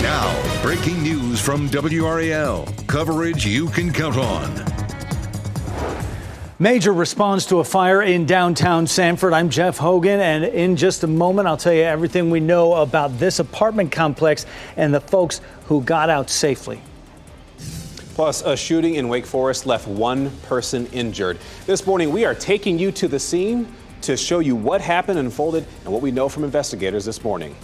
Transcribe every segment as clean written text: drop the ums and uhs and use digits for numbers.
Now, breaking news from WRAL. Coverage you can count on. Major response to a fire in downtown Sanford. I'm Jeff Hogan, and in just a moment, I'll tell you everything we know about this apartment complex and the folks who got out safely. Plus, a shooting in Wake Forest left one person injured. This morning, we are taking you to the scene to show you what happened and unfolded and what we know from investigators this morning.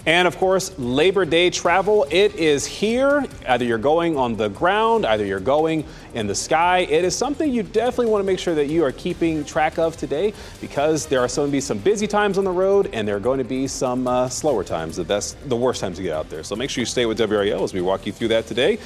And of course, Labor Day travel, it is here. Either you're going on the ground, either you're going in the sky. It is something you definitely want to make sure that you are keeping track of today, because there are going to be some busy times on the road and there are going to be some slower times. That's the worst times to get out there. So make sure you stay with WRAL as we walk you through that today.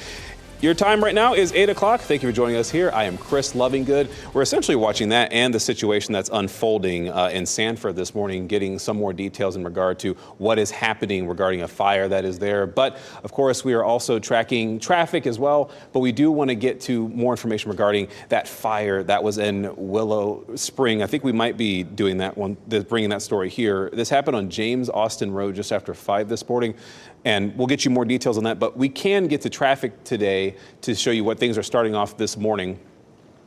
Your time right now is 8 o'clock. Thank you for joining us here. I am Chris Lovingood. We're essentially watching that and the situation that's unfolding in Sanford this morning, getting some more details in regard to what is happening regarding a fire that is there. But of course, we are also tracking traffic as well. But we do want to get to more information regarding that fire that was in Willow Spring. I think we might be doing that one, bringing that story here. This happened on James Austin Road just after 5 this morning. And we'll get you more details on that, but we can get to traffic today to show you what things are starting off this morning.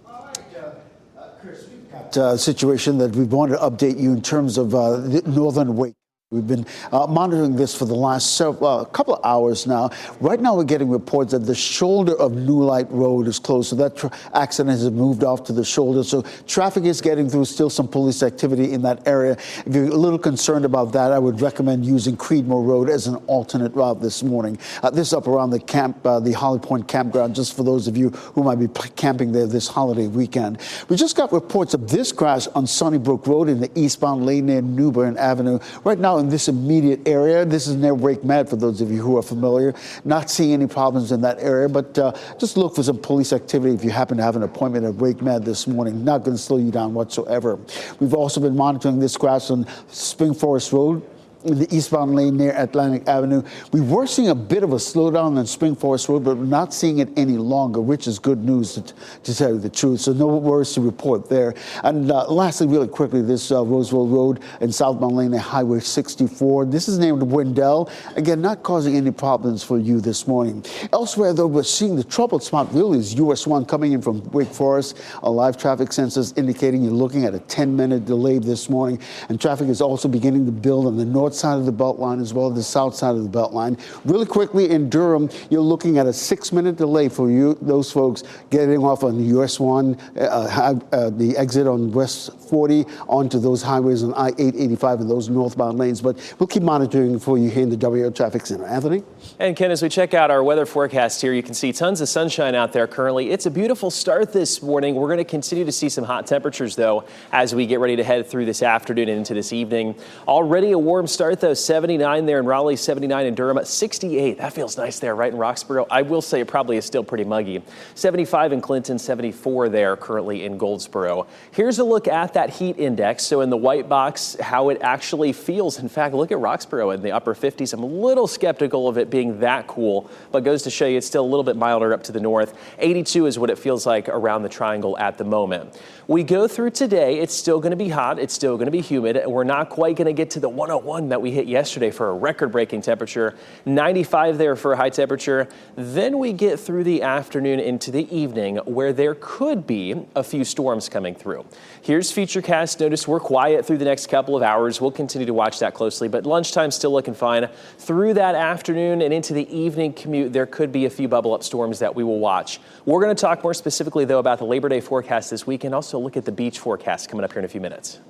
All right, Chris, we've got a situation that we wanted to update you in terms of the northern Wake. We've been monitoring this for the last couple of hours now. Right now, we're getting reports that the shoulder of New Light Road is closed. So that accident has moved off to the shoulder. So traffic is getting through, still some police activity in that area. If you're a little concerned about that, I would recommend using Creedmoor Road as an alternate route this morning. This is up around the camp, the Holly Point campground, just for those of you who might be camping there this holiday weekend. We just got reports of this crash on Sunnybrook Road in the eastbound lane near Newbern Avenue. Right now, in this immediate area. This is near Wake Med, for those of you who are familiar. Not seeing any problems in that area, but just look for some police activity if you happen to have an appointment at Wake Med this morning. Not going to slow you down whatsoever. We've also been monitoring this crash on Spring Forest Road in the eastbound lane near Atlantic Avenue. We were seeing a bit of a slowdown on Spring Forest Road, but we're not seeing it any longer, which is good news to tell you the truth. So no worries to report there. And lastly, really quickly, this Roseville Road in southbound lane near Highway 64. This is named Wendell. Again, not causing any problems for you this morning. Elsewhere, though, we're seeing the troubled spot really is US 1 coming in from Wake Forest. Live traffic sensors indicating you're looking at a 10-minute delay this morning. And traffic is also beginning to build on the north side of the Beltline as well as the south side of the Beltline. Really quickly in Durham, you're looking at a 6-minute delay for you, those folks getting off on the US 1, the exit on West 40 onto those highways on I-885 and those northbound lanes. But we'll keep monitoring for you here in the WRAL Traffic Center. Anthony? And Ken, as we check out our weather forecast here, you can see tons of sunshine out there currently. It's a beautiful start this morning. We're going to continue to see some hot temperatures, though, as we get ready to head through this afternoon and into this evening. Already a warm start, though. 79 there in Raleigh, 79 in Durham, 68. That feels nice there, right in Roxborough. I will say it probably is still pretty muggy. 75 in Clinton, 74 there currently in Goldsboro. Here's a look at that heat index. So in the white box, how it actually feels. In fact, look at Roxborough in the upper 50s. I'm a little skeptical of it being that cool, but goes to show you it's still a little bit milder up to the north. 82 is what it feels like around the triangle at the moment. We go through today, it's still going to be hot, it's still going to be humid, and we're not quite going to get to the 101 that we hit yesterday for a record-breaking temperature. 95 there for a high temperature. Then we get through the afternoon into the evening where there could be a few storms coming through. Here's Futurecast. Notice we're quiet through the next couple of hours. We'll continue to watch that closely, but lunchtime still looking fine. Through that afternoon and into the evening commute, there could be a few bubble-up storms that we will watch. We're going to talk more specifically, though, about the Labor Day forecast this week and also look at the beach forecast coming up here in a few minutes.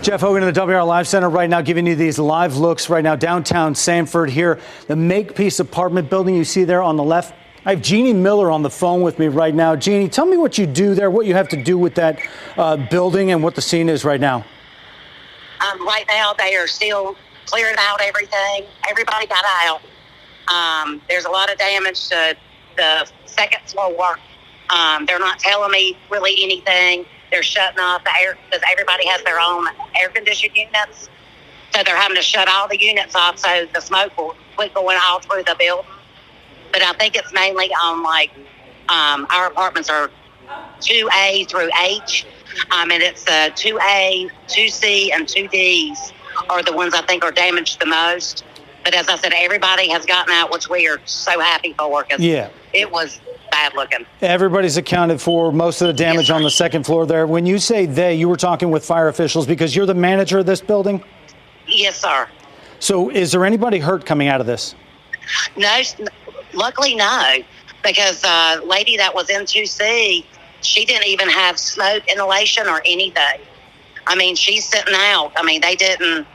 Jeff Hogan in the WRAL Live Center right now, giving you these live looks right now downtown Sanford here. The Makepeace apartment building you see there on the left. I have Jeannie Miller on the phone with me right now. Jeannie, tell me what you do there, what you have to do with that building and what the scene is right now. Right now, they are still clearing out everything. Everybody got out. There's a lot of damage to the second floor. They're not telling me really anything. They're shutting off the air because everybody has their own air conditioned units. So they're having to shut all the units off so the smoke will quit going all through the building. But I think it's mainly on like Our apartments are 2A through H, and it's 2A, 2C, and 2Ds are the ones I think are damaged the most. But as I said, everybody has gotten out, which we are so happy for. Yeah. It was bad looking. Everybody's accounted for most of the damage on the second floor there. When you say they, you were talking with fire officials because you're the manager of this building? Yes, sir. So is there anybody hurt coming out of this? No, luckily no, because the lady that was in 2C, she didn't even have smoke inhalation or anything. I mean, she's sitting out. I mean, the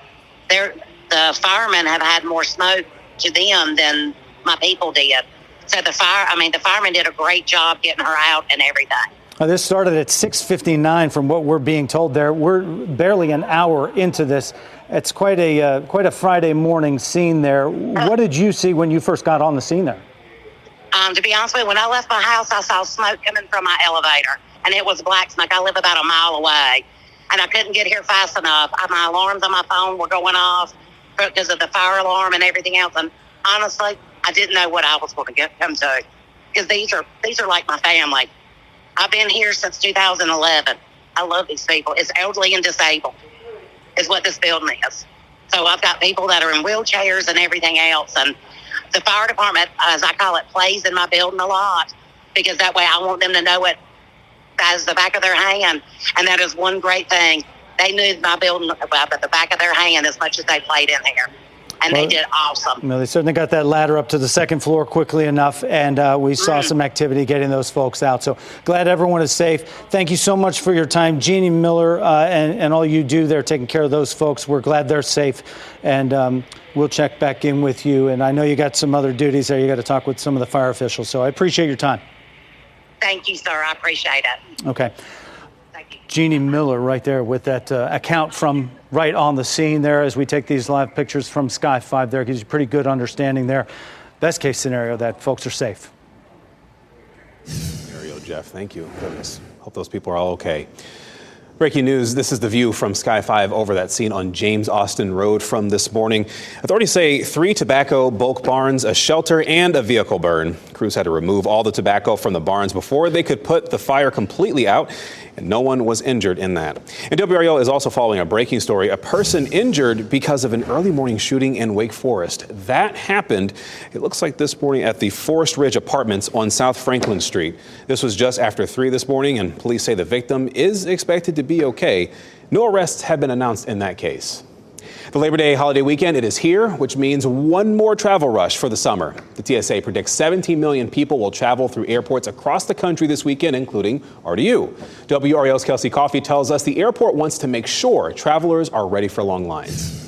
firemen have had more smoke to them than my people did. So the firemen did a great job getting her out and everything. This started at 6:59 from what we're being told there. We're barely an hour into this. It's quite a Friday morning scene there. What did you see when you first got on the scene there? To be honest with you, when I left my house, I saw smoke coming from my elevator, and it was black smoke. I live about a mile away, and I couldn't get here fast enough. My alarms on my phone were going off because of the fire alarm and everything else. And honestly, I didn't know what I was going to come to, because these are like my family. I've been here since 2011. I love these people. It's elderly and disabled is what this building is. So I've got people that are in wheelchairs and everything else. And the fire department, as I call it, plays in my building a lot, because that way I want them to know it as the back of their hand. And that is one great thing. They knew my building about the back of their hand as much as they played in here. And they did awesome. They certainly got that ladder up to the second floor quickly enough, and we saw some activity getting those folks out. So glad everyone is safe. Thank you so much for your time, Jeannie Miller, and all you do there taking care of those folks. We're glad they're safe, and we'll check back in with you. And I know you got some other duties there. You got to talk with some of the fire officials. So I appreciate your time. Thank you, sir. I appreciate it. Okay. Jeannie Miller right there with that account from right on the scene there as we take these live pictures from Sky 5 there. Gives you a pretty good understanding there. Best case scenario that folks are safe. There you go, Jeff. Thank you. Goodness. Hope those people are all okay. Breaking news, this is the view from Sky 5 over that scene on James Austin Road from this morning. Authorities say 3 tobacco bulk barns, a shelter, and a vehicle burn. Crews had to remove all the tobacco from the barns before they could put the fire completely out, and no one was injured in that. And WRAL is also following a breaking story. A person injured because of an early morning shooting in Wake Forest. That happened, it looks like this morning, at the Forest Ridge Apartments on South Franklin Street. This was just after 3 this morning, and police say the victim is expected to be okay. No arrests have been announced in that case. The Labor Day holiday weekend, it is here, which means one more travel rush for the summer. The TSA predicts 17 million people will travel through airports across the country this weekend, including RDU. WRAL's Kelsey Coffey tells us the airport wants to make sure travelers are ready for long lines.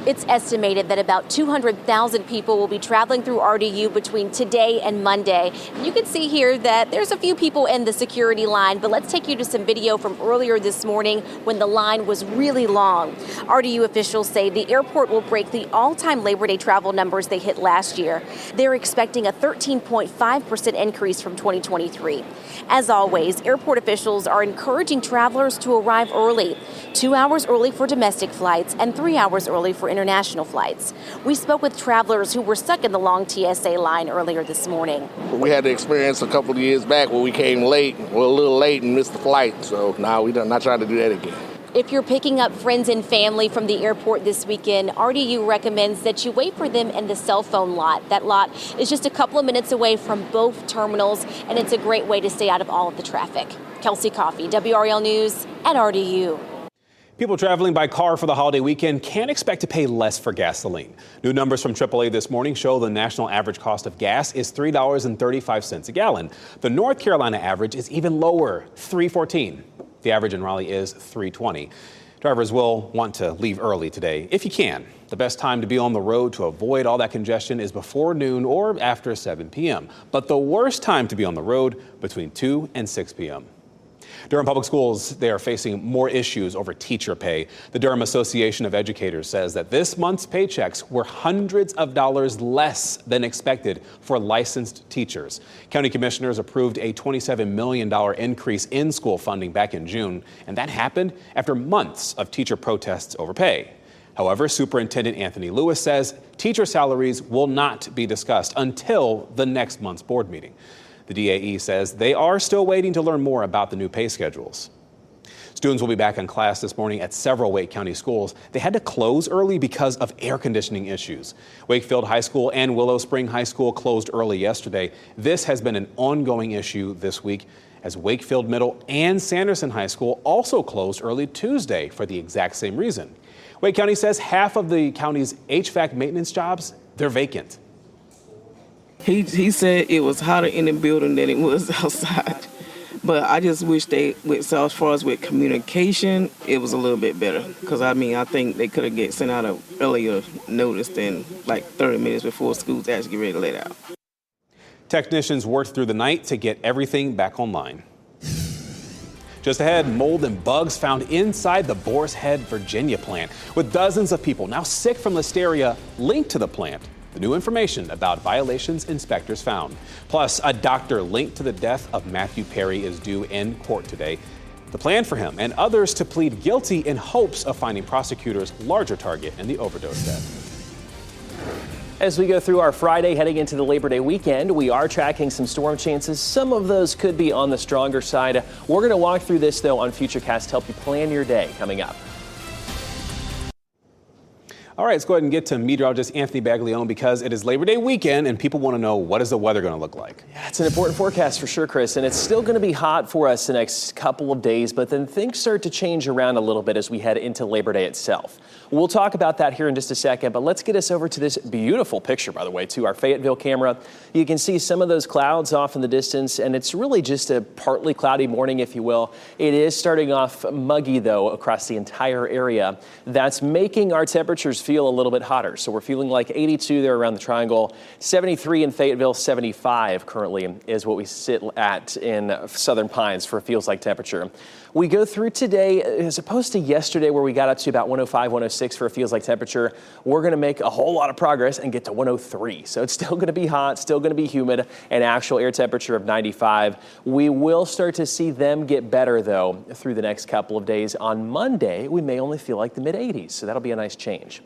It's estimated that about 200,000 people will be traveling through RDU between today and Monday. You can see here that there's a few people in the security line, but let's take you to some video from earlier this morning when the line was really long. RDU officials say the airport will break the all-time Labor Day travel numbers they hit last year. They're expecting a 13.5% increase from 2023. As always, airport officials are encouraging travelers to arrive early, 2 hours early for domestic flights and 3 hours early for international flights. We spoke with travelers who were stuck in the long TSA line earlier this morning. We had the experience a couple of years back where we came late, a little late and missed the flight. So now we're not trying to do that again. If you're picking up friends and family from the airport this weekend, RDU recommends that you wait for them in the cell phone lot. That lot is just a couple of minutes away from both terminals, and it's a great way to stay out of all of the traffic. Kelsey Coffey, WRAL News at RDU. People traveling by car for the holiday weekend can expect to pay less for gasoline. New numbers from AAA this morning show the national average cost of gas is $3.35 a gallon. The North Carolina average is even lower, $3.14. The average in Raleigh is $3.20. Drivers will want to leave early today if you can. The best time to be on the road to avoid all that congestion is before noon or after 7 p.m. But the worst time to be on the road between 2 and 6 p.m. Durham Public Schools, they are facing more issues over teacher pay. The Durham Association of Educators says that this month's paychecks were hundreds of dollars less than expected for licensed teachers. County commissioners approved a $27 million increase in school funding back in June, and that happened after months of teacher protests over pay. However, Superintendent Anthony Lewis says teacher salaries will not be discussed until the next month's board meeting. The DAE says they are still waiting to learn more about the new pay schedules. Students will be back in class this morning at several Wake County schools. They had to close early because of air conditioning issues. Wakefield High School and Willow Spring High School closed early yesterday. This has been an ongoing issue this week, as Wakefield Middle and Sanderson High School also closed early Tuesday for the exact same reason. Wake County says half of the county's HVAC maintenance jobs, they're vacant. He said it was hotter in the building than it was outside. But I just wish so as far as with communication, it was a little bit better. Because, I think they could have sent out an earlier notice than like 30 minutes before school's actually get ready to let out. Technicians worked through the night to get everything back online. Just ahead, mold and bugs found inside the Boar's Head, Virginia plant, with dozens of people now sick from listeria linked to the plant. The new information about violations inspectors found. Plus, a doctor linked to the death of Matthew Perry is due in court today. The plan for him and others to plead guilty in hopes of finding prosecutors larger target in the overdose death. As we go through our Friday heading into the Labor Day weekend, we are tracking some storm chances. Some of those could be on the stronger side. We're going to walk through this, though, on Futurecast to help you plan your day coming up. All right, let's go ahead and get to meteorologist Anthony Baglione because it is Labor Day weekend and people want to know, what is the weather going to look like? Yeah, it's an important forecast for sure, Chris, and it's still going to be hot for us the next couple of days, but then things start to change around a little bit as we head into Labor Day itself. We'll talk about that here in just a second, but let's get us over to this beautiful picture, by the way, to our Fayetteville camera. You can see some of those clouds off in the distance, and it's really just a partly cloudy morning, if you will. It is starting off muggy, though, across the entire area. That's making our temperatures feel a little bit hotter. So we're feeling like 82 there around the triangle, 73 in Fayetteville, 75 currently is what we sit at in Southern Pines for feels like temperature. We go through today as opposed to yesterday where we got up to about 105, 106 for a feels like temperature. We're going to make a whole lot of progress and get to 103. So it's still going to be hot, still going to be humid, and actual air temperature of 95. We will start to see them get better, though, through the next couple of days. On Monday, we may only feel like the mid-80s, so that'll be a nice change.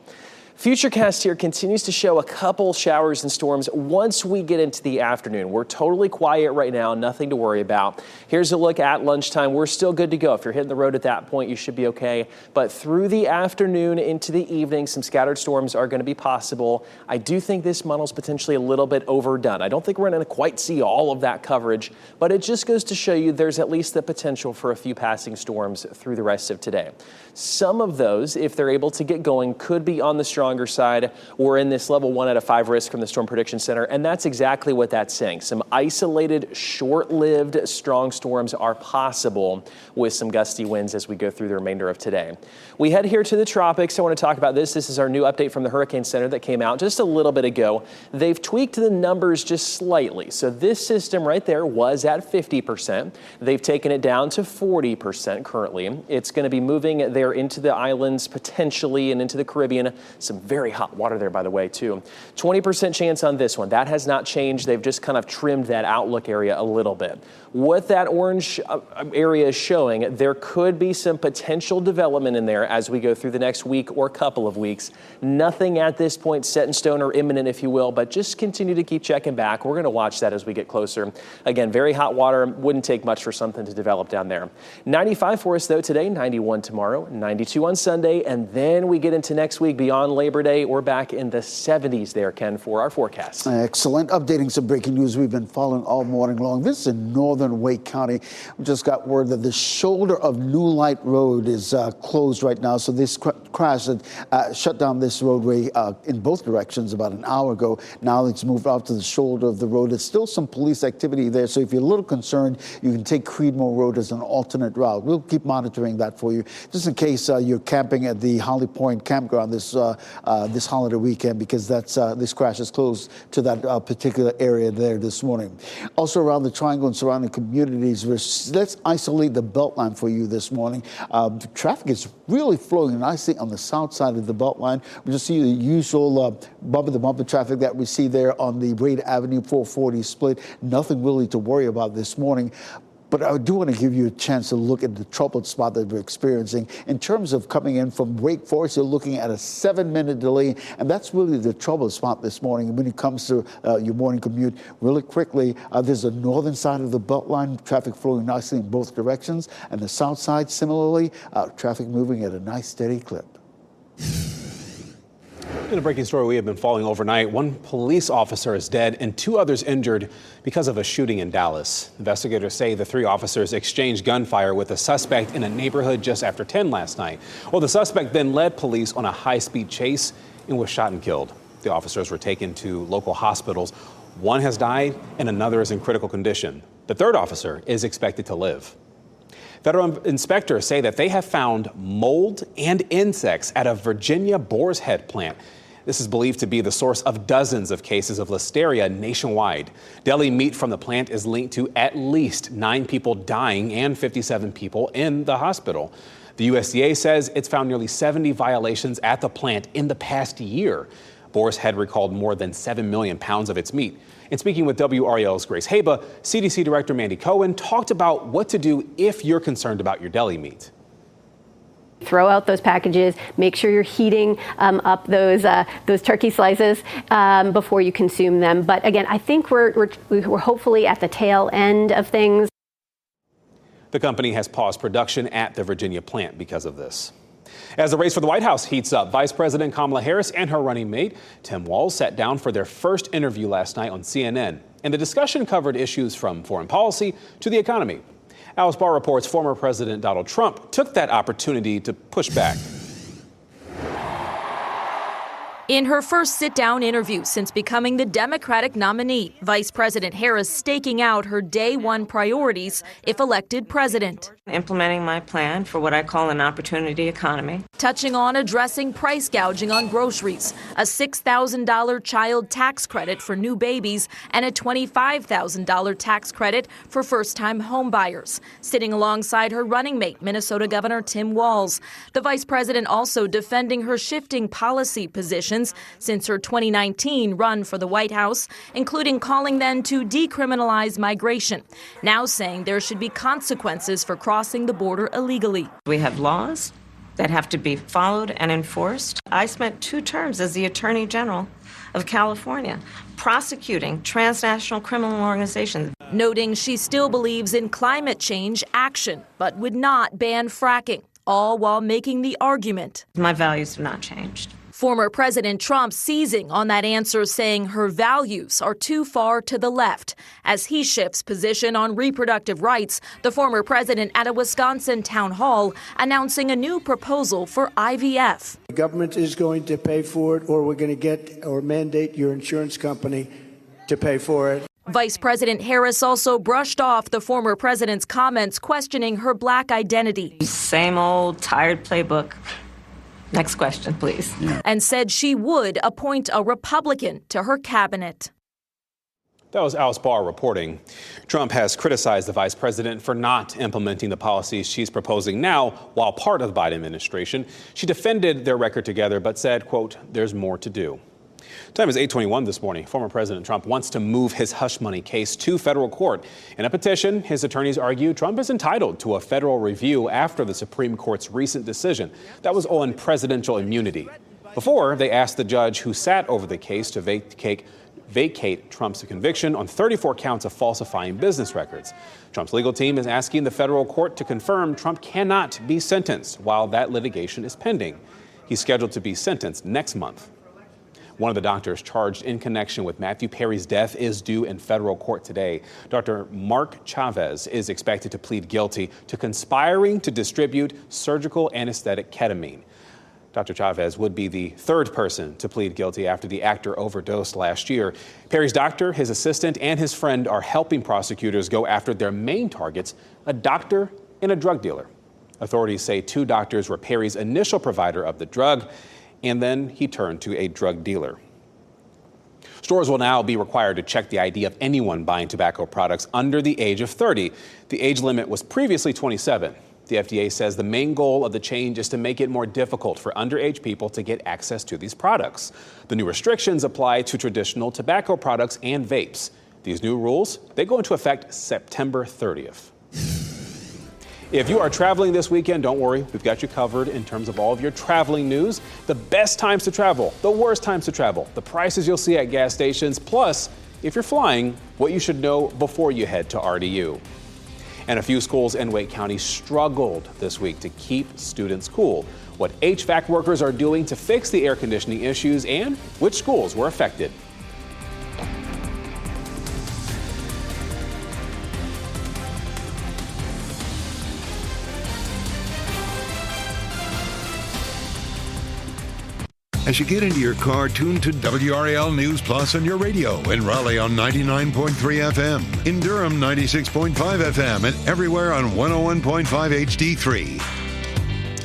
Futurecast here continues to show a couple showers and storms once we get into the afternoon. We're totally quiet right now, nothing to worry about. Here's a look at lunchtime. We're still good to go. If you're hitting the road at that point, you should be okay. But through the afternoon into the evening, some scattered storms are going to be possible. I do think this model's potentially a little bit overdone. I don't think we're going to quite see all of that coverage, but it just goes to show you there's at least the potential for a few passing storms through the rest of today. Some of those, if they're able to get going, could be on the stronger side. We're in this level 1 out of 5 risk from the Storm Prediction Center, and that's exactly what that's saying. Some isolated, short-lived strong storms are possible with some gusty winds as we go through the remainder of today. We head here to the tropics. I want to talk about this. This is our new update from the Hurricane Center that came out just a little bit ago. They've tweaked the numbers just slightly. So this system right there was at 50%. They've taken it down to 40% currently. It's going to be moving there into the islands potentially and into the Caribbean. Some very hot water there, by the way, too. 20% chance on this one. That has not changed. They've just kind of trimmed that outlook area a little bit. What that orange area is showing, there could be some potential development in there as we go through the next week or couple of weeks. Nothing at this point set in stone or imminent, if you will, but just continue to keep checking back. We're going to watch that as we get closer. Again, very hot water. Wouldn't take much for something to develop down there. 95 for us, though, today. 91 tomorrow. 92 on Sunday. And then we get into next week beyond Labor Day. We're back in the 70s there, Ken, for our forecast. Excellent. Updating some breaking news we've been following all morning long. This is in northern Wake County. We just got word that the shoulder of New Light Road is closed right now. So this crash had shut down this roadway in both directions about an hour ago. Now it's moved off to the shoulder of the road. There's still some police activity there. So if you're a little concerned, you can take Creedmoor Road as an alternate route. We'll keep monitoring that for you, just in case you're camping at the Holly Point campground this holiday weekend, because this crash is close to that particular area there this morning. Also around the Triangle and surrounding communities, let's isolate the Beltline for you this morning. Traffic is really flowing nicely on the south side of the Beltline. We just see the usual bumper-to-bumper traffic that we see there on the Wade Avenue 440 split. Nothing really to worry about this morning. But I do want to give you a chance to look at the troubled spot that we're experiencing. In terms of coming in from Wake Forest, you're looking at a 7-minute delay, and that's really the troubled spot this morning. When it comes to your morning commute, really quickly, there's the northern side of the Beltline, traffic flowing nicely in both directions, and the south side, similarly, traffic moving at a nice steady clip. In a breaking story we have been following overnight, one police officer is dead and 2 others injured because of a shooting in Dallas. Investigators say the 3 officers exchanged gunfire with a suspect in a neighborhood just after 10 last night. Well, the suspect then led police on a high-speed chase and was shot and killed. The officers were taken to local hospitals. 1 has died and another is in critical condition. The 3rd officer is expected to live. Federal inspectors say that they have found mold and insects at a Virginia Boar's Head plant. This is believed to be the source of dozens of cases of listeria nationwide. Deli meat from the plant is linked to at least 9 people dying and 57 people in the hospital. The USDA says it's found nearly 70 violations at the plant in the past year. Boar's Head recalled more than 7 million pounds of its meat. And speaking with WRAL's Grace Haba, CDC Director Mandy Cohen talked about what to do if you're concerned about your deli meat. Throw out those packages. Make sure you're heating up those turkey slices before you consume them. But again, I think we're hopefully at the tail end of things. The company has paused production at the Virginia plant because of this. As the race for the White House heats up, Vice President Kamala Harris and her running mate, Tim Walz, sat down for their first interview last night on CNN. And the discussion covered issues from foreign policy to the economy. Alice Barr reports former President Donald Trump took that opportunity to push back. In her first sit-down interview since becoming the Democratic nominee, Vice President Harris staking out her day one priorities if elected president. Implementing my plan for what I call an opportunity economy. Touching on addressing price gouging on groceries, a $6,000 child tax credit for new babies, and a $25,000 tax credit for first-time homebuyers. Sitting alongside her running mate, Minnesota Governor Tim Walz. The vice president also defending her shifting policy positions since her 2019 run for the White House, including calling then to decriminalize migration, now saying there should be consequences for crossing the border illegally. We have laws that have to be followed and enforced. I spent 2 terms as the Attorney General of California prosecuting transnational criminal organizations. Noting she still believes in climate change action, but would not ban fracking, all while making the argument. My values have not changed. Former President Trump seizing on that answer, saying her values are too far to the left. As he shifts position on reproductive rights, the former president at a Wisconsin town hall announcing a new proposal for IVF. The government is going to pay for it, or we're going to get or mandate your insurance company to pay for it. Vice President Harris also brushed off the former president's comments questioning her black identity. Same old tired playbook. Next question, please. And said she would appoint a Republican to her cabinet. That was Alice Barr reporting. Trump has criticized the vice president for not implementing the policies she's proposing now while part of the Biden administration. She defended their record together, but said, quote, there's more to do. Time is 8:21 this morning. Former President Trump wants to move his hush money case to federal court. In a petition, his attorneys argue Trump is entitled to a federal review after the Supreme Court's recent decision that was on presidential immunity. Before, they asked the judge who sat over the case to vacate Trump's conviction on 34 counts of falsifying business records. Trump's legal team is asking the federal court to confirm Trump cannot be sentenced while that litigation is pending. He's scheduled to be sentenced next month. One of the doctors charged in connection with Matthew Perry's death is due in federal court today. Dr. Mark Chavez is expected to plead guilty to conspiring to distribute surgical anesthetic ketamine. Dr. Chavez would be the 3rd person to plead guilty after the actor overdosed last year. Perry's doctor, his assistant, and his friend are helping prosecutors go after their main targets, a doctor and a drug dealer. Authorities say 2 doctors were Perry's initial provider of the drug, and then he turned to a drug dealer. Stores will now be required to check the ID of anyone buying tobacco products under the age of 30. The age limit was previously 27. The FDA says the main goal of the change is to make it more difficult for underage people to get access to these products. The new restrictions apply to traditional tobacco products and vapes. These new rules, they go into effect September 30th. If you are traveling this weekend, don't worry, we've got you covered in terms of all of your traveling news. The best times to travel, the worst times to travel, the prices you'll see at gas stations, plus, if you're flying, what you should know before you head to RDU. And a few schools in Wake County struggled this week to keep students cool. What HVAC workers are doing to fix the air conditioning issues and which schools were affected. As you get into your car, tune to WRAL News Plus on your radio. In Raleigh on 99.3 FM. In Durham, 96.5 FM. And everywhere on 101.5 HD3.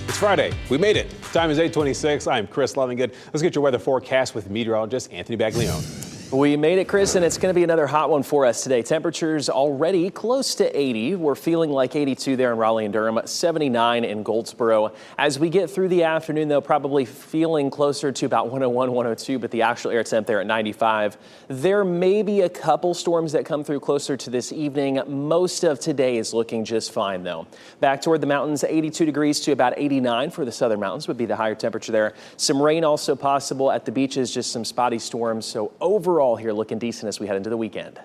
It's Friday. We made it. Time is 8:26. I'm Chris Lovingood. Let's get your weather forecast with meteorologist Anthony Baglione. We made it, Chris, and it's going to be another hot one for us today. Temperatures already close to 80. We're feeling like 82 there in Raleigh and Durham, 79 in Goldsboro. As we get through the afternoon, though, probably feeling closer to about 101, 102, but the actual air temp there at 95. There may be a couple storms that come through closer to this evening. Most of today is looking just fine, though. Back toward the mountains, 82 degrees to about 89 for the southern mountains would be the higher temperature there. Some rain also possible at the beaches, just some spotty storms. So overall, here looking decent as we head into the weekend.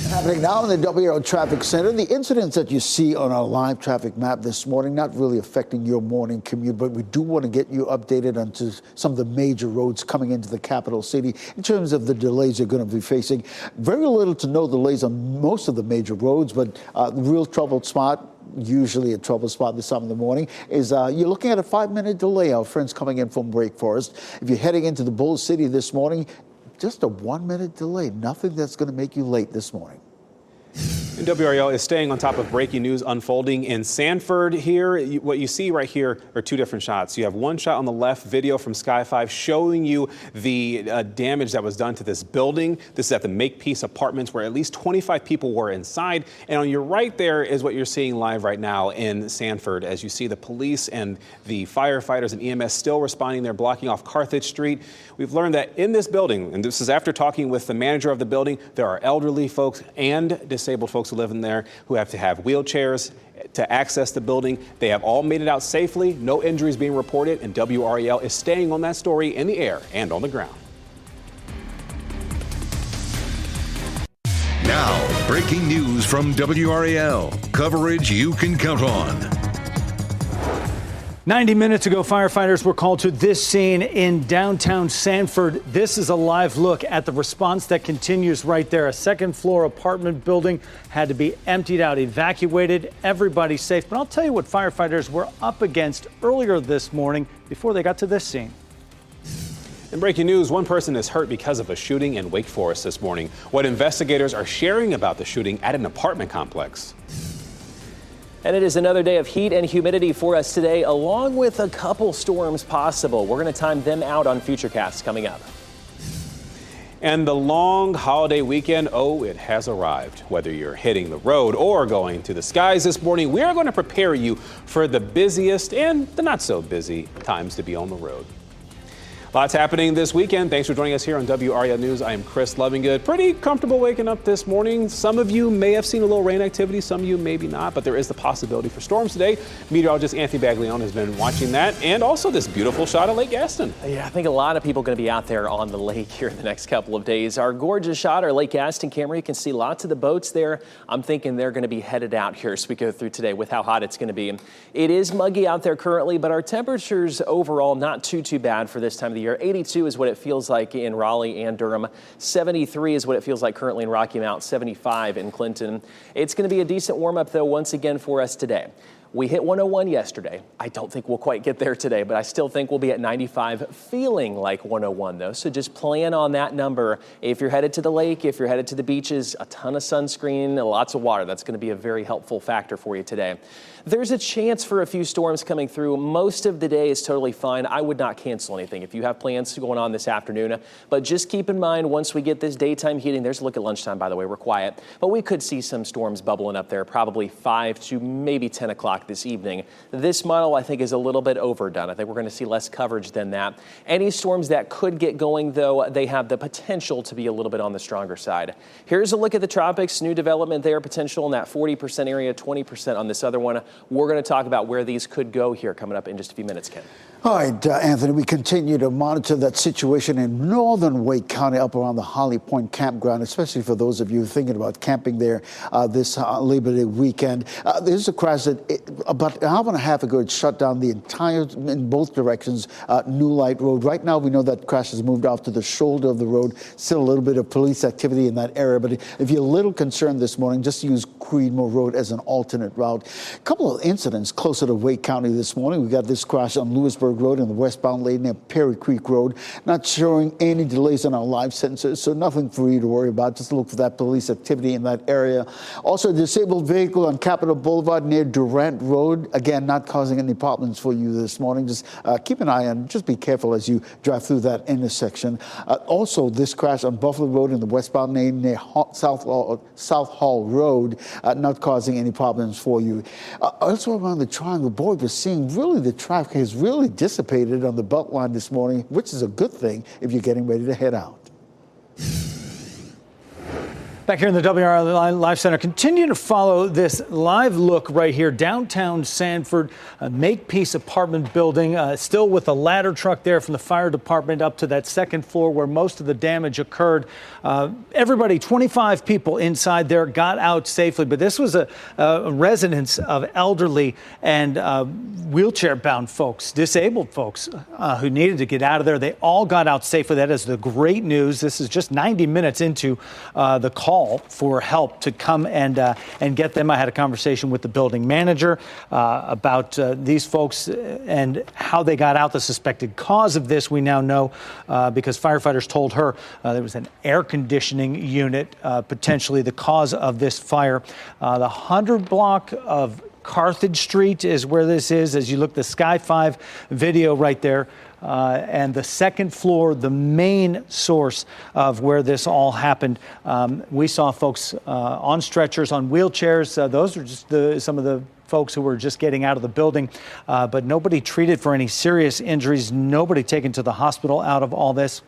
Happening now in the WRAL Traffic Center. The incidents that you see on our live traffic map this morning, not really affecting your morning commute, but we do want to get you updated onto some of the major roads coming into the capital city in terms of the delays you're going to be facing. Very little to no delays on most of the major roads, but the real trouble spot, usually a trouble spot this time of the morning, is you're looking at a 5-minute delay. Our friends coming in from Wake Forest. If you're heading into the Bull City this morning, just a 1-minute delay. Nothing that's going to make you late this morning. And WRAL is staying on top of breaking news unfolding in Sanford here. What you see right here are two different shots. You have one shot on the left, video from Sky 5, showing you the damage that was done to this building. This is at the Makepeace Apartments, where at least 25 people were inside. And on your right there is what you're seeing live right now in Sanford, as you see the police and the firefighters and EMS still responding. They're blocking off Carthage Street. We've learned that in this building, and this is after talking with the manager of the building, there are elderly folks and disabled folks who live in there who have to have wheelchairs to access the building. They have all made it out safely. No injuries being reported, and WRAL is staying on that story in the air and on the ground. Now, breaking news from WRAL. Coverage you can count on. 90 minutes ago, firefighters were called to this scene in downtown Sanford. This is a live look at the response that continues right there. A second-floor apartment building had to be emptied out, evacuated, everybody safe. But I'll tell you what firefighters were up against earlier this morning before they got to this scene. In breaking news, one person is hurt because of a shooting in Wake Forest this morning. What investigators are sharing about the shooting at an apartment complex. And it is another day of heat and humidity for us today, along with a couple storms possible. We're going to time them out on Futurecasts coming up. And the long holiday weekend, it has arrived. Whether you're hitting the road or going to the skies this morning, we are going to prepare you for the busiest and the not so busy times to be on the road. Lots happening this weekend. Thanks for joining us here on WRAL News. I am Chris Lovingood. Pretty comfortable waking up this morning. Some of you may have seen a little rain activity, some of you maybe not, but there is the possibility for storms today. Meteorologist Anthony Baglione has been watching that, and also this beautiful shot of Lake Gaston. Yeah, I think a lot of people are going to be out there on the lake here in the next couple of days. Our gorgeous shot, our Lake Gaston camera, you can see lots of the boats there. I'm thinking they're going to be headed out here as we go through today with how hot it's going to be. It is muggy out there currently, but our temperatures overall not too bad for this time of the year. 82 is what it feels like in Raleigh and Durham. 73 is what it feels like currently in Rocky Mount. 75 in Clinton. It's going to be a decent warm-up, though, once again for us today. We hit 101 yesterday. I don't think we'll quite get there today, but I still think we'll be at 95, feeling like 101, though. So just plan on that number. If you're headed to the lake, if you're headed to the beaches, a ton of sunscreen, lots of water. That's going to be a very helpful factor for you today. There's a chance for a few storms coming through. Most of the day is totally fine. I would not cancel anything if you have plans going on this afternoon. But just keep in mind, once we get this daytime heating, there's a look at lunchtime, by the way, we're quiet. But we could see some storms bubbling up there, probably 5 to maybe 10 o'clock o'clock this evening. This model, I think, is a little bit overdone. I think we're going to see less coverage than that. Any storms that could get going, though, they have the potential to be a little bit on the stronger side. Here's a look at the tropics. New development there, potential in that 40% area, 20% on this other one. We're going to talk about where these could go here coming up in just a few minutes, Ken. All right, Anthony, we continue to monitor that situation in northern Wake County up around the Holly Point campground, especially for those of you thinking about camping there this Labor Day weekend. There's a crash that about an hour and a half ago, it shut down the entire, in both directions, New Light Road. Right now, we know that crash has moved off to the shoulder of the road. Still a little bit of police activity in that area. But if you're a little concerned this morning, just use Creedmoor Road as an alternate route. A couple of incidents closer to Wake County this morning. We got this crash on Lewisburg Road in the westbound lane near Perry Creek Road. Not showing any delays on our live sensors, so nothing for you to worry about. Just look for that police activity in that area. Also, a disabled vehicle on Capitol Boulevard near Durant Road. Again, not causing any problems for you this morning. Just keep an eye on, just be careful as you drive through that intersection. Also, this crash on Buffalo Road in the westbound lane near South Hall Road, not causing any problems for you. Also around the Triangle, boy, we're seeing really the traffic has really dissipated on the Beltline this morning, which is a good thing if you're getting ready to head out. Back here in the WRAL Live Center, continue to follow this live look right here, downtown Sanford, a Makepeace apartment building, still with a ladder truck there from the fire department up to that second floor where most of the damage occurred. Everybody, 25 people inside there got out safely, but this was a residence of elderly and wheelchair-bound folks, disabled folks who needed to get out of there. They all got out safely. That is the great news. This is just 90 minutes into the call for help to come and get them. I had a conversation with the building manager about these folks and how they got out. The suspected cause of this we now know because firefighters told her there was an air conditioning unit potentially the cause of this fire. The 100 block of Carthage Street is where this is. As you look, the Sky 5 video right there. And the second floor, the main source of where this all happened. We saw folks on stretchers, on wheelchairs. Those are just some of the folks who were just getting out of the building, but nobody treated for any serious injuries, nobody taken to the hospital out of all this.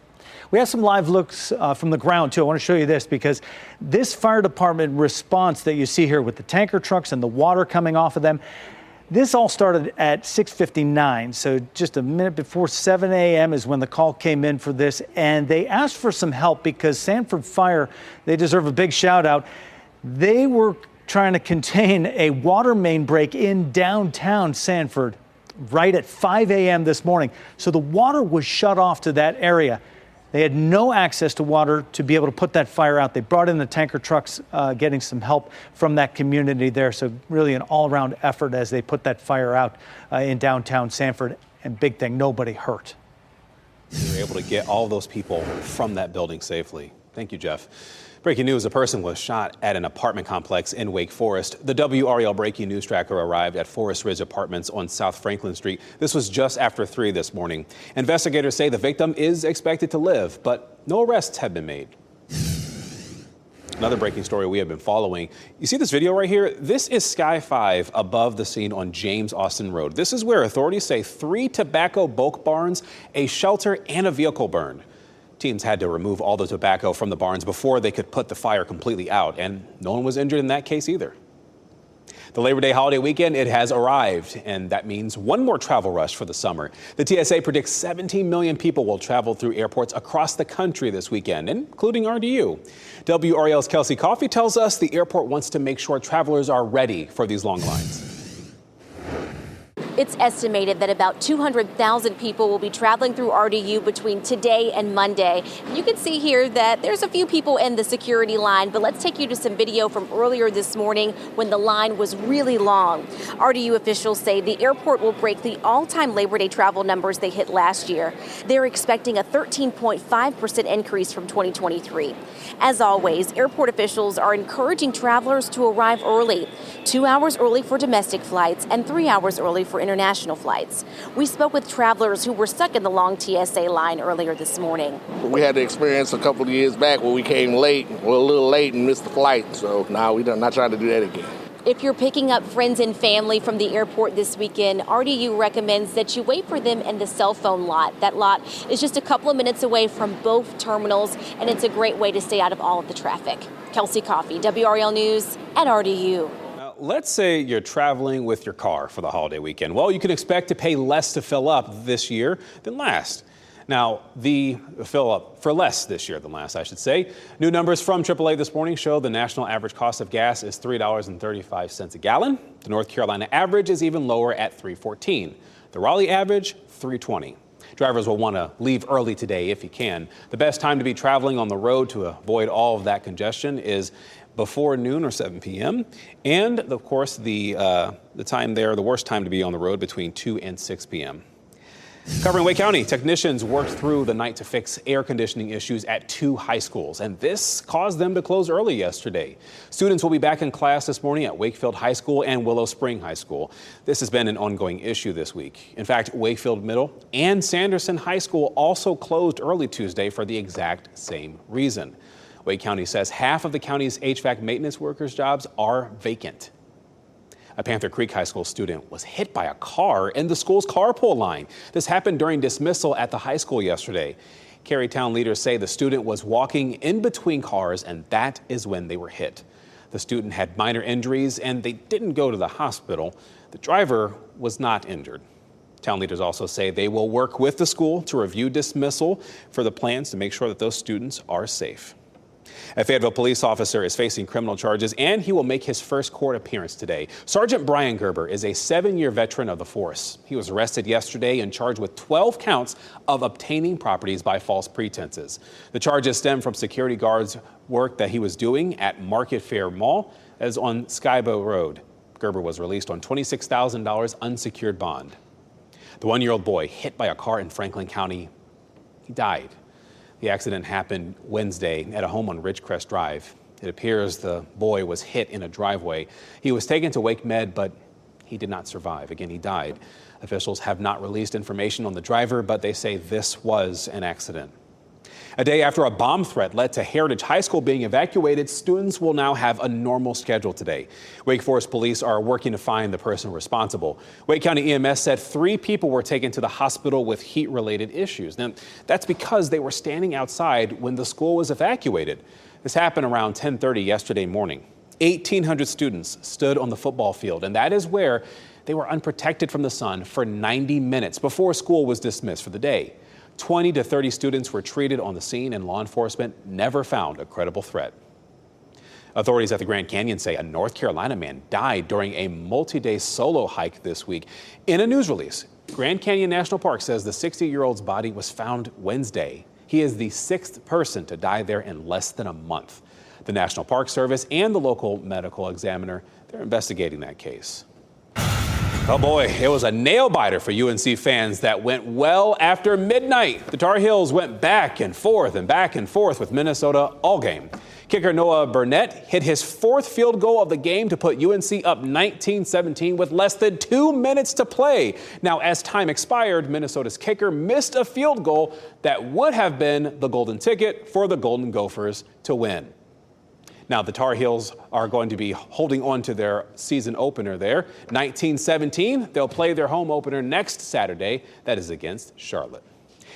We have some live looks from the ground, too. I want to show you this because this fire department response that you see here with the tanker trucks and the water coming off of them, this all started at 6:59, so just a minute before 7 a.m. is when the call came in for this, and they asked for some help because Sanford Fire, they deserve a big shout out. They were trying to contain a water main break in downtown Sanford right at 5 a.m. this morning, so the water was shut off to that area. They had no access to water to be able to put that fire out. They brought in the tanker trucks, getting some help from that community there. So really an all-around effort as they put that fire out in downtown Sanford. And big thing, nobody hurt. We were able to get all those people from that building safely. Thank you, Jeff. Breaking news, a person was shot at an apartment complex in Wake Forest. The WRAL breaking news tracker arrived at Forest Ridge Apartments on South Franklin Street. This was just after 3 this morning. Investigators say the victim is expected to live, but no arrests have been made. Another breaking story we have been following. You see this video right here? This is Sky 5 above the scene on James Austin Road. This is where authorities say 3 tobacco bulk barns, a shelter, and a vehicle burned. Teams had to remove all the tobacco from the barns before they could put the fire completely out, and no one was injured in that case either. The Labor Day holiday weekend, it has arrived, and that means one more travel rush for the summer. The TSA predicts 17 million people will travel through airports across the country this weekend, including RDU. WRAL's Kelsey Coffey tells us the airport wants to make sure travelers are ready for these long lines. It's estimated that about 200,000 people will be traveling through RDU between today and Monday. You can see here that there's a few people in the security line, but let's take you to some video from earlier this morning when the line was really long. RDU officials say the airport will break the all-time Labor Day travel numbers they hit last year. They're expecting a 13.5% increase from 2023. As always, airport officials are encouraging travelers to arrive early, 2 hours early for domestic flights and 3 hours early for international flights. We spoke with travelers who were stuck in the long TSA line earlier this morning. We had the experience a couple of years back where we came late, a little late and missed the flight. So now we're not trying to do that again. If you're picking up friends and family from the airport this weekend, RDU recommends that you wait for them in the cell phone lot. That lot is just a couple of minutes away from both terminals, and it's a great way to stay out of all of the traffic. Kelsey Coffey, WRAL News at RDU. Let's say you're traveling with your car for the holiday weekend. Well, you can expect to pay less to fill up this year than last. Now, the fill up for less this year than last, I should say. New numbers from AAA this morning show the national average cost of gas is $3.35 a gallon. The North Carolina average is even lower at $3.14. The Raleigh average, $3.20. Drivers will want to leave early today if you can. The best time to be traveling on the road to avoid all of that congestion is before noon or 7 p.m. And of course, the time there, the worst time to be on the road between 2 and 6 p.m. Covering Wake County, technicians worked through the night to fix air conditioning issues at 2 high schools, and this caused them to close early yesterday. Students will be back in class this morning at Wakefield High School and Willow Spring High School. This has been an ongoing issue this week. In fact, Wakefield Middle and Sanderson High School also closed early Tuesday for the exact same reason. Wake County says half of the county's HVAC maintenance workers' jobs are vacant. A Panther Creek High School student was hit by a car in the school's carpool line. This happened during dismissal at the high school yesterday. Carytown leaders say the student was walking in between cars, and that is when they were hit. The student had minor injuries, and they didn't go to the hospital. The driver was not injured. Town leaders also say they will work with the school to review dismissal for the plans to make sure that those students are safe. A Fayetteville police officer is facing criminal charges, and he will make his first court appearance today. Sergeant Brian Gerber is a 7-year veteran of the force. He was arrested yesterday and charged with 12 counts of obtaining properties by false pretenses. The charges stem from security guards' work that he was doing at Market Fair Mall as on Skybow Road. Gerber was released on $26,000 unsecured bond. The 1-year-old boy hit by a car in Franklin County, he died. The accident happened Wednesday at a home on Ridgecrest Drive. It appears the boy was hit in a driveway. He was taken to Wake Med, but he did not survive. Again, he died. Officials have not released information on the driver, but they say this was an accident. A day after a bomb threat led to Heritage High School being evacuated, students will now have a normal schedule today. Wake Forest police are working to find the person responsible. Wake County EMS said 3 people were taken to the hospital with heat-related issues. Now, that's because they were standing outside when the school was evacuated. This happened around 10:30 yesterday morning. 1,800 students stood on the football field, and that is where they were unprotected from the sun for 90 minutes before school was dismissed for the day. 20 to 30 students were treated on the scene, and law enforcement never found a credible threat. Authorities at the Grand Canyon say a North Carolina man died during a multi-day solo hike this week. In a news release, Grand Canyon National Park says the 60-year-old's body was found Wednesday. He is the 6th person to die there in less than a month. The National Park Service and the local medical examiner, they're investigating that case. Oh boy, it was a nail-biter for UNC fans that went well after midnight. The Tar Heels went back and forth with Minnesota all game. Kicker Noah Burnett hit his 4th field goal of the game to put UNC up 19-17 with less than 2 minutes to play. Now, as time expired, Minnesota's kicker missed a field goal that would have been the golden ticket for the Golden Gophers to win. Now, the Tar Heels are going to be holding on to their season opener there. 19-17, they'll play their home opener next Saturday. That is against Charlotte.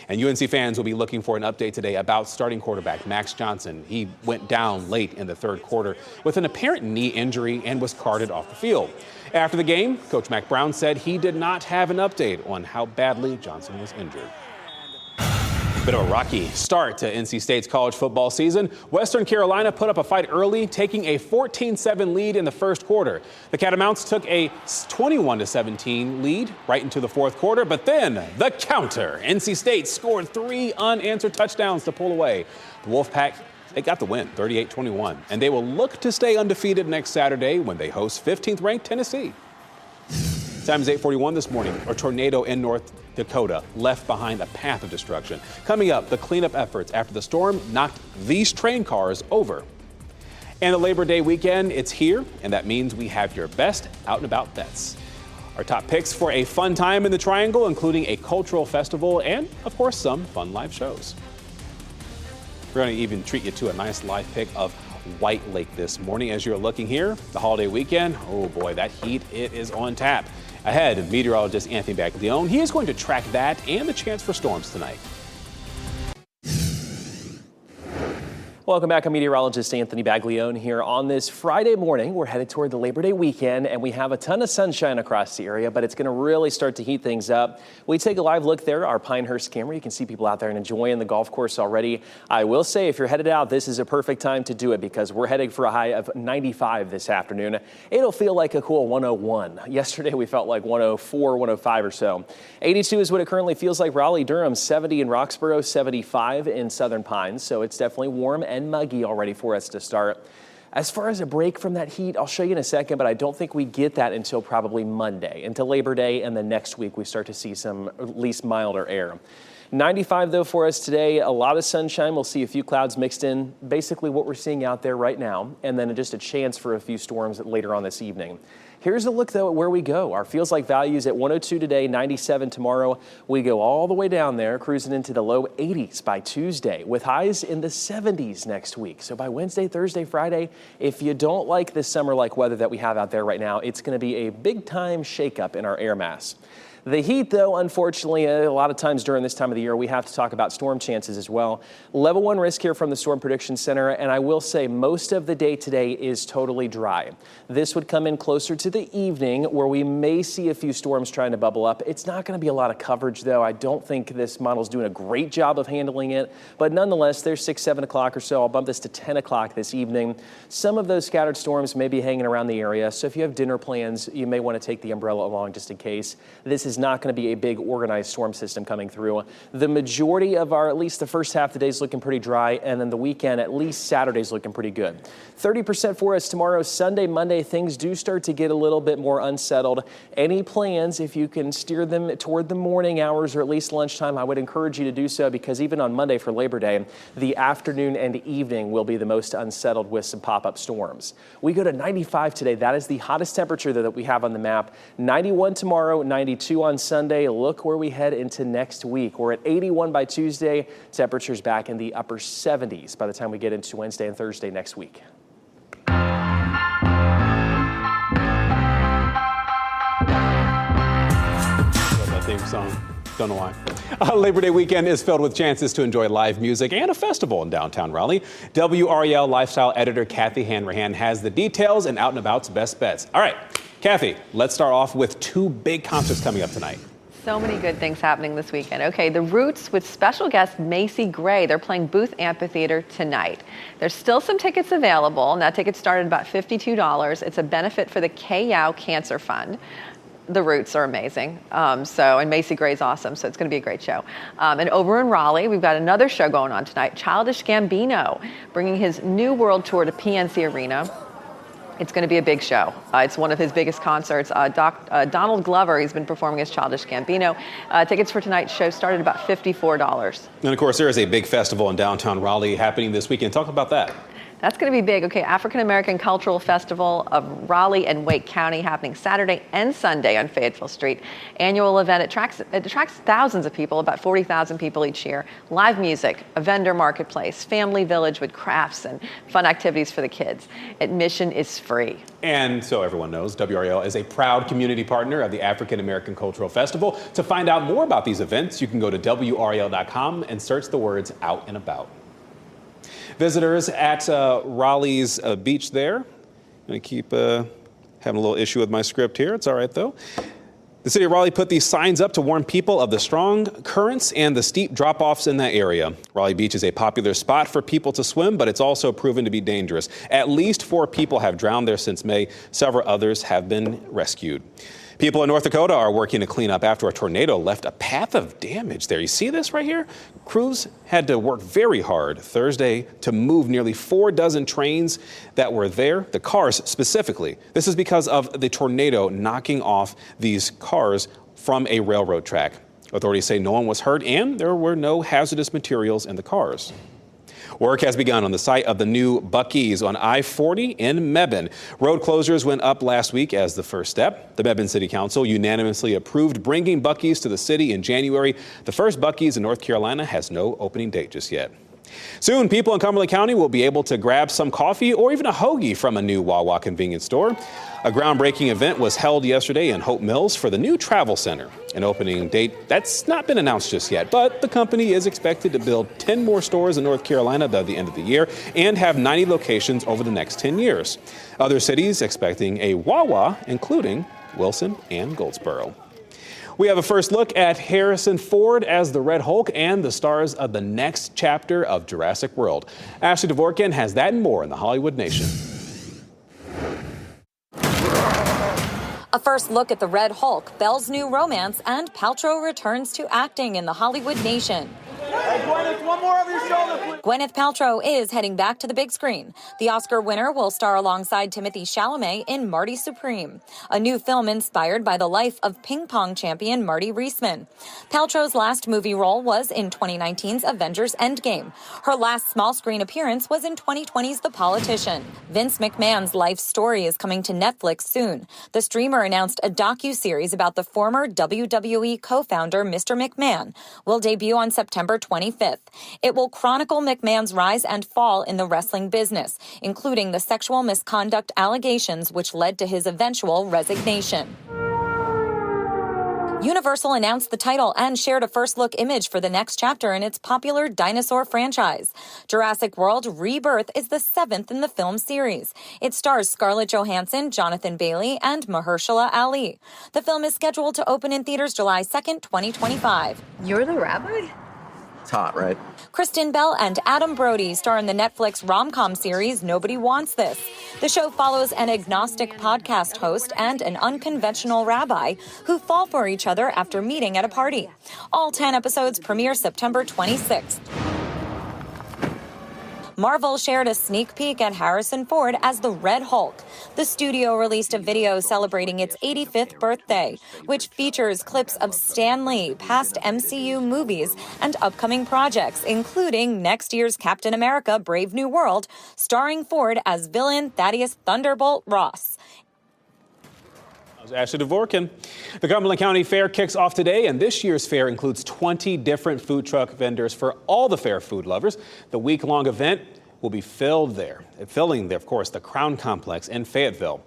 And UNC fans will be looking for an update today about starting quarterback Max Johnson. He went down late in the 3rd quarter with an apparent knee injury and was carted off the field. After the game, Coach Mack Brown said he did not have an update on how badly Johnson was injured. Bit of a rocky start to NC State's college football season. Western Carolina put up a fight early, taking a 14-7 lead in the 1st quarter. The Catamounts took a 21-17 lead right into the 4th quarter, but then the counter. NC State scored 3 unanswered touchdowns to pull away. The Wolfpack, they got the win, 38-21, and they will look to stay undefeated next Saturday when they host 15th-ranked Tennessee. Time is 8:41 this morning. A tornado in North Dakota left behind a path of destruction. Coming up, the cleanup efforts after the storm knocked these train cars over. And the Labor Day weekend, it's here, and that means we have your best out and about bets. Our top picks for a fun time in the Triangle, including a cultural festival and, of course, some fun live shows. We're going to even treat you to a nice live pick of White Lake this morning. As you're looking here, the holiday weekend, oh boy, that heat, it is on tap. Ahead, meteorologist Anthony Baglione, he is going to track that and the chance for storms tonight. Welcome back. I'm meteorologist Anthony Baglione here on this Friday morning. We're headed toward the Labor Day weekend, and we have a ton of sunshine across the area, but it's going to really start to heat things up. We take a live look there, our Pinehurst camera. You can see people out there and enjoying the golf course already. I will say, if you're headed out, this is a perfect time to do it because we're heading for a high of 95 this afternoon. It'll feel like a cool 101. Yesterday, we felt like 104, 105 or so. 82 is what it currently feels like. Raleigh-Durham, 70 in Roxborough, 75 in Southern Pines. So it's definitely warm and muggy already for us to start. As far as a break from that heat, I'll show you in a second, but I don't think we get that until probably Monday, until Labor Day, and then next week we start to see some at least milder air. 95 though for us today, a lot of sunshine. We'll see a few clouds mixed in, basically what we're seeing out there right now, and then just a chance for a few storms later on this evening. Here's a look, though, at where we go. Our feels like values at 102 today, 97 tomorrow. We go all the way down there, cruising into the low 80s by Tuesday, with highs in the 70s next week. So by Wednesday, Thursday, Friday, if you don't like this summer-like weather that we have out there right now, it's going to be a big-time shakeup in our air mass. The heat, though, unfortunately, a lot of times during this time of the year, we have to talk about storm chances as well. Level 1 risk here from the Storm Prediction Center, and I will say most of the day today is totally dry. This would come in closer to the evening where we may see a few storms trying to bubble up. It's not going to be a lot of coverage, though. I don't think this model's doing a great job of handling it, but nonetheless, there's 6, 7 o'clock or so. I'll bump this to 10 o'clock this evening. Some of those scattered storms may be hanging around the area, so if you have dinner plans, you may want to take the umbrella along just in case. This is not going to be a big organized storm system coming through. The majority of at least the first half of the day is looking pretty dry, and then the weekend, at least Saturday's looking pretty good. 30% for us tomorrow, Sunday, Monday, things do start to get a little bit more unsettled. Any plans, if you can steer them toward the morning hours or at least lunchtime, I would encourage you to do so because even on Monday for Labor Day, the afternoon and evening will be the most unsettled with some pop-up storms. We go to 95 today. That is the hottest temperature that we have on the map. 91 tomorrow, 92 on Sunday. Look where we head into next week. We're at 81 by Tuesday. Temperatures back in the upper 70s by the time we get into Wednesday and Thursday next week. That theme song. Don't know why. Labor Day weekend is filled with chances to enjoy live music and a festival in downtown Raleigh. WRAL lifestyle editor Kathy Hanrahan has the details and Out and About's best bets. All right, Kathy, let's start off with 2 big concerts coming up tonight. So many good things happening this weekend. Okay, The Roots with special guest Macy Gray. They're playing Booth Amphitheater tonight. There's still some tickets available, and that ticket started about $52. It's a benefit for the K-Yow Cancer Fund. The Roots are amazing. And Macy Gray's awesome, so it's going to be a great show. And over in Raleigh, we've got another show going on tonight. Childish Gambino bringing his new world tour to PNC Arena. It's going to be a big show. It's one of his biggest concerts. Donald Glover, he's been performing as Childish Gambino. Tickets for tonight's show started about $54. And of course, there is a big festival in downtown Raleigh happening this weekend. Talk about that. That's going to be big. Okay, African American Cultural Festival of Raleigh and Wake County happening Saturday and Sunday on Fayetteville Street. Annual event. It attracts thousands of people, about 40,000 people each year. Live music, a vendor marketplace, family village with crafts and fun activities for the kids. Admission is free. And so everyone knows, WRAL is a proud community partner of the African American Cultural Festival. To find out more about these events, you can go to WRAL.com and search the words Out and About. Visitors at Raleigh's beach there. I'm going to keep having a little issue with my script here. It's all right, though. The city of Raleigh put these signs up to warn people of the strong currents and the steep drop-offs in that area. Raleigh Beach is a popular spot for people to swim, but it's also proven to be dangerous. At least 4 people have drowned there since May. Several others have been rescued. People in North Dakota are working to clean up after a tornado left a path of damage there. You see this right here? Crews had to work very hard Thursday to move nearly 4 dozen trains that were there, the cars specifically. This is because of the tornado knocking off these cars from a railroad track. Authorities say no one was hurt and there were no hazardous materials in the cars. Work has begun on the site of the new Buc-ee's on I-40 in Mebane. Road closures went up last week as the first step. The Mebane City Council unanimously approved bringing Buc-ee's to the city in January. The first Buc-ee's in North Carolina has no opening date just yet. Soon, people in Cumberland County will be able to grab some coffee or even a hoagie from a new Wawa convenience store. A groundbreaking event was held yesterday in Hope Mills for the new travel center. An opening date that's not been announced just yet, but the company is expected to build 10 more stores in North Carolina by the end of the year and have 90 locations over the next 10 years. Other cities expecting a Wawa, including Wilson and Goldsboro. We have a first look at Harrison Ford as the Red Hulk and the stars of the next chapter of Jurassic World. Ashley Dvorkin has that and more in the Hollywood Nation. A first look at the Red Hulk, Belle's new romance, and Paltrow returns to acting in the Hollywood Nation. Hey, Gwyneth, one more over your shoulder, please. Gwyneth Paltrow is heading back to the big screen. The Oscar winner will star alongside Timothée Chalamet in Marty Supreme, a new film inspired by the life of ping pong champion Marty Reisman. Paltrow's last movie role was in 2019's Avengers Endgame. Her last small screen appearance was in 2020's The Politician. Vince McMahon's life story is coming to Netflix soon. The streamer announced a docuseries about the former WWE co-founder Mr. McMahon will debut on September 25th. It will chronicle McMahon's rise and fall in the wrestling business, including the sexual misconduct allegations which led to his eventual resignation. Universal announced the title and shared a first-look image for the next chapter in its popular dinosaur franchise. Jurassic World Rebirth is the 7th in the film series. It stars Scarlett Johansson, Jonathan Bailey, and Mahershala Ali. The film is scheduled to open in theaters July 2nd, 2025. You're the rabbi? It's hot, right? Kristen Bell and Adam Brody star in the Netflix rom-com series Nobody Wants This. The show follows an agnostic podcast host and an unconventional rabbi who fall for each other after meeting at a party. All 10 episodes premiere September 26th. Marvel shared a sneak peek at Harrison Ford as the Red Hulk. The studio released a video celebrating its 85th birthday, which features clips of Stan Lee, past MCU movies, and upcoming projects, including next year's Captain America: Brave New World, starring Ford as villain Thaddeus Thunderbolt Ross. Ashley Dvorkin. The Cumberland County Fair kicks off today, and this year's fair includes 20 different food truck vendors for all the fair food lovers. The week-long event will be filling there, of course, the Crown Complex in Fayetteville.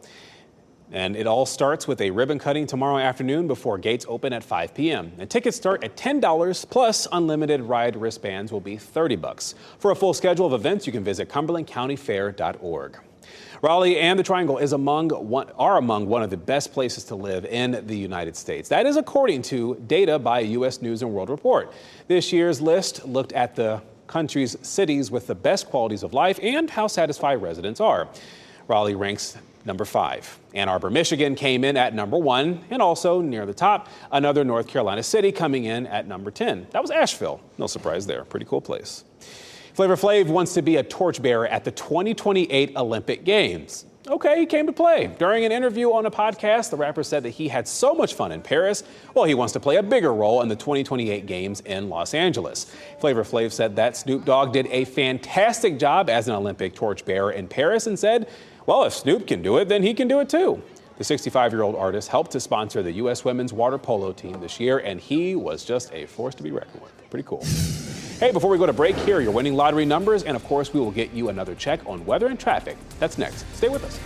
And it all starts with a ribbon cutting tomorrow afternoon before gates open at 5 p.m. And tickets start at $10, plus unlimited ride wristbands will be $30. For a full schedule of events, you can visit cumberlandcountyfair.org. Raleigh and the Triangle are among one of the best places to live in the United States. That is according to data by U.S. News & World Report. This year's list looked at the country's cities with the best qualities of life and how satisfied residents are. Raleigh ranks number 5. Ann Arbor, Michigan came in at number 1, and also near the top, another North Carolina city coming in at number 10. That was Asheville. No surprise there. Pretty cool place. Flavor Flav wants to be a torchbearer at the 2028 Olympic Games. Okay, he came to play. During an interview on a podcast, the rapper said that he had so much fun in Paris. Well, he wants to play a bigger role in the 2028 Games in Los Angeles. Flavor Flav said that Snoop Dogg did a fantastic job as an Olympic torchbearer in Paris and said, well, if Snoop can do it, then he can do it too. The 65-year-old artist helped to sponsor the U.S. women's water polo team this year, and he was just a force to be reckoned with. Pretty cool. Hey, before we go to break, here are your winning lottery numbers, and of course, we will get you another check on weather and traffic. That's next. Stay with us.